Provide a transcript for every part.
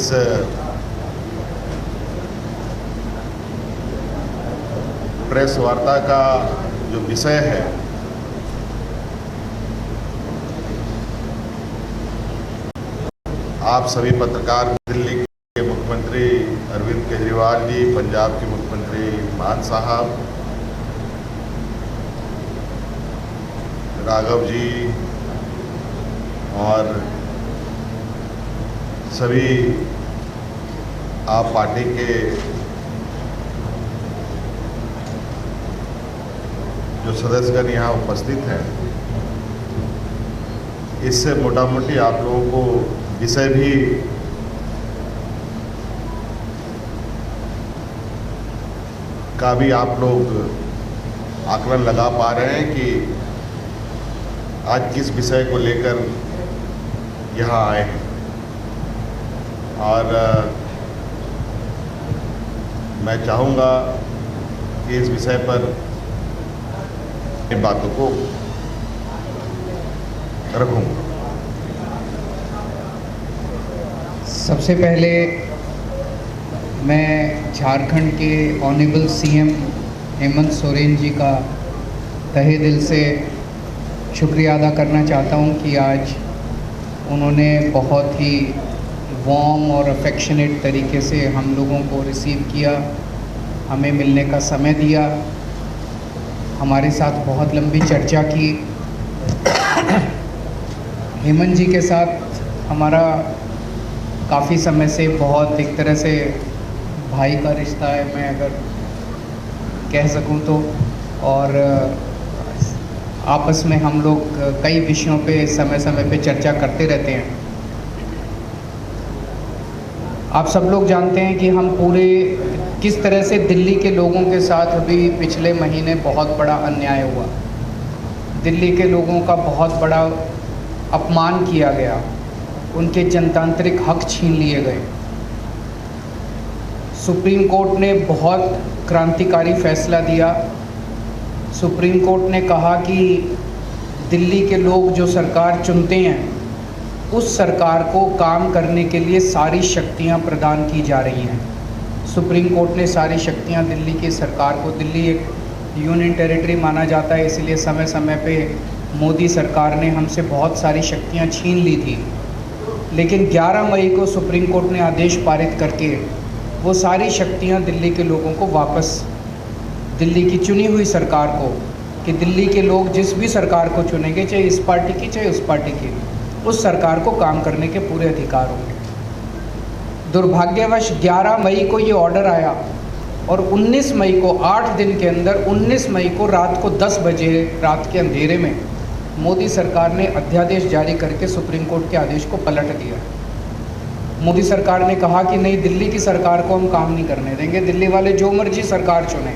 इस प्रेस वार्ता का जो विषय है आप सभी पत्रकार, दिल्ली के मुख्यमंत्री अरविंद केजरीवाल जी, पंजाब के मुख्यमंत्री मान साहब, राघव जी और सभी आप पार्टी के जो सदस्यगण यहाँ उपस्थित हैं, इससे मोटा मोटी आप लोगों को विषय भी का भी आप लोग आकलन लगा पा रहे हैं कि आज किस विषय को लेकर यहाँ आए हैं। और मैं चाहूँगा कि इस विषय पर इन बातों को रखूँगा। सबसे पहले मैं झारखंड के ऑनरेबल सीएम हेमंत सोरेन जी का तहे दिल से शुक्रिया अदा करना चाहता हूं कि आज उन्होंने बहुत ही वार्म और अफेक्शनेट तरीके से हम लोगों को रिसीव किया, हमें मिलने का समय दिया, हमारे साथ बहुत लंबी चर्चा की। हेमंत जी के साथ हमारा काफ़ी समय से बहुत एक तरह से भाई का रिश्ता है, मैं अगर कह सकूं तो, और आपस में हम लोग कई विषयों पे समय समय पे चर्चा करते रहते हैं। आप सब लोग जानते हैं कि हम पूरे किस तरह से दिल्ली के लोगों के साथ अभी पिछले महीने बहुत बड़ा अन्याय हुआ, दिल्ली के लोगों का बहुत बड़ा अपमान किया गया, उनके जनतांत्रिक हक छीन लिए गए। सुप्रीम कोर्ट ने बहुत क्रांतिकारी फैसला दिया। सुप्रीम कोर्ट ने कहा कि दिल्ली के लोग जो सरकार चुनते हैं उस सरकार को काम करने के लिए सारी शक्तियां प्रदान की जा रही हैं। सुप्रीम कोर्ट ने सारी शक्तियां दिल्ली की सरकार को, दिल्ली एक यूनियन टेरिटरी माना जाता है, इसलिए समय समय पे मोदी सरकार ने हमसे बहुत सारी शक्तियां छीन ली थी। लेकिन 11 मई को सुप्रीम कोर्ट ने आदेश पारित करके वो सारी शक्तियां दिल्ली के लोगों को वापस, दिल्ली की चुनी हुई सरकार को, कि दिल्ली के लोग जिस भी सरकार को चुनेंगे, चाहे इस पार्टी की चाहे उस पार्टी की, उस सरकार को काम करने के पूरे अधिकार होंगे। दुर्भाग्यवश 11 मई को ये ऑर्डर आया और 19 मई को, 8 दिन के अंदर 19 मई को रात को 10 बजे, रात के अंधेरे में मोदी सरकार ने अध्यादेश जारी करके सुप्रीम कोर्ट के आदेश को पलट दिया। मोदी सरकार ने कहा कि नहीं, दिल्ली की सरकार को हम काम नहीं करने देंगे, दिल्ली वाले जो मर्जी सरकार चुने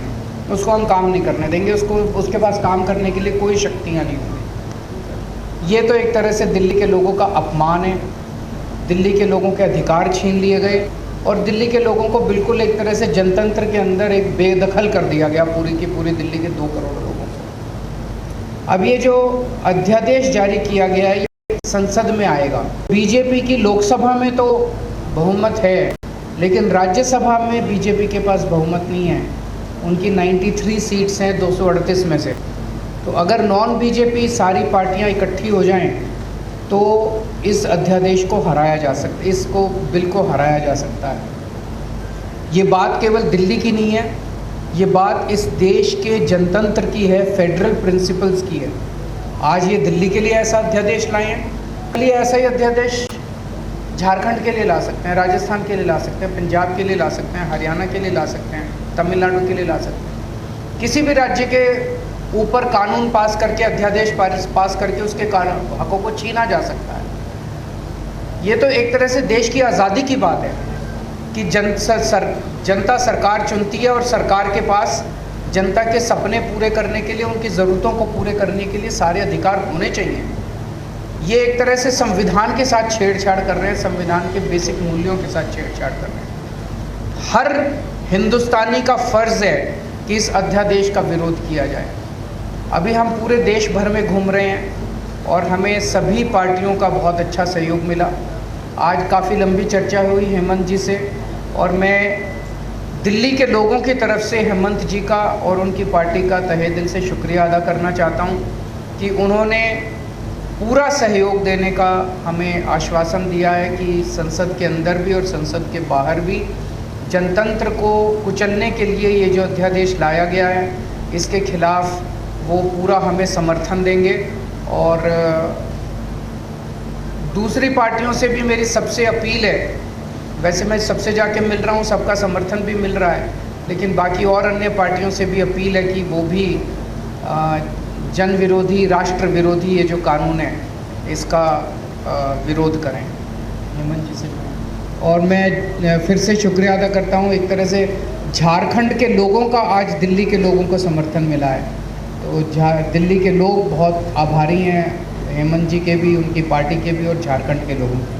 उसको हम काम नहीं करने देंगे, उसके पास काम करने के लिए कोई शक्तियाँ नहीं होंगी। ये तो एक तरह से दिल्ली के लोगों का अपमान है, दिल्ली के लोगों के अधिकार छीन लिए गए और दिल्ली के लोगों को बिल्कुल एक तरह से जनतंत्र के अंदर एक बेदखल कर दिया गया, पूरी की पूरी दिल्ली के 2 करोड़ लोगों को। अब ये जो अध्यादेश जारी किया गया है ये संसद में आएगा। बीजेपी की लोकसभा में तो बहुमत है, लेकिन राज्यसभा में बीजेपी के पास बहुमत नहीं है। उनकी 93 सीट्स हैं 238 में से। तो अगर नॉन बीजेपी सारी पार्टियां इकट्ठी हो जाएं तो इस अध्यादेश को हराया जा सकता है, इसको बिल को हराया जा सकता है। ये बात केवल दिल्ली की नहीं है, ये बात इस देश के जनतंत्र की है, फेडरल प्रिंसिपल्स की है। आज ये दिल्ली के लिए ऐसा अध्यादेश लाए हैं, कल ये ऐसा ही अध्यादेश झारखंड के लिए ला सकते हैं, राजस्थान के लिए ला सकते हैं, पंजाब के लिए ला सकते हैं, हरियाणा के लिए ला सकते हैं, तमिलनाडु के लिए ला सकते हैं। किसी भी राज्य के ऊपर कानून पास करके, अध्यादेश पास करके उसके हकों को छीना जा सकता है। ये तो एक तरह से देश की आज़ादी की बात है कि जनता सरकार चुनती है और सरकार के पास जनता के सपने पूरे करने के लिए, उनकी ज़रूरतों को पूरे करने के लिए सारे अधिकार होने चाहिए। ये एक तरह से संविधान के साथ छेड़छाड़ कर रहे हैं, संविधान के बेसिक मूल्यों के साथ छेड़छाड़ कर रहे हैं। हर हिंदुस्तानी का फ़र्ज़ है कि इस अध्यादेश का विरोध किया जाए। अभी हम पूरे देश भर में घूम रहे हैं और हमें सभी पार्टियों का बहुत अच्छा सहयोग मिला। आज काफ़ी लंबी चर्चा हुई हेमंत जी से, और मैं दिल्ली के लोगों की तरफ से हेमंत जी का और उनकी पार्टी का तहे दिल से शुक्रिया अदा करना चाहता हूं कि उन्होंने पूरा सहयोग देने का हमें आश्वासन दिया है कि संसद के अंदर भी और संसद के बाहर भी जनतंत्र को कुचलने के लिए ये जो अध्यादेश लाया गया है इसके खिलाफ वो पूरा हमें समर्थन देंगे। और दूसरी पार्टियों से भी मेरी सबसे अपील है, वैसे मैं सबसे जाके मिल रहा हूँ, सबका समर्थन भी मिल रहा है, लेकिन बाकी और अन्य पार्टियों से भी अपील है कि वो भी जन विरोधी, राष्ट्र विरोधी ये जो कानून है इसका विरोध करें। हेमंत जी से और मैं फिर से शुक्रिया अदा करता हूँ। एक तरह से झारखंड के लोगों का आज दिल्ली के लोगों को समर्थन मिला है, तो दिल्ली के लोग बहुत आभारी हैं हेमंत जी के भी, उनकी पार्टी के भी और झारखंड के लोगों के।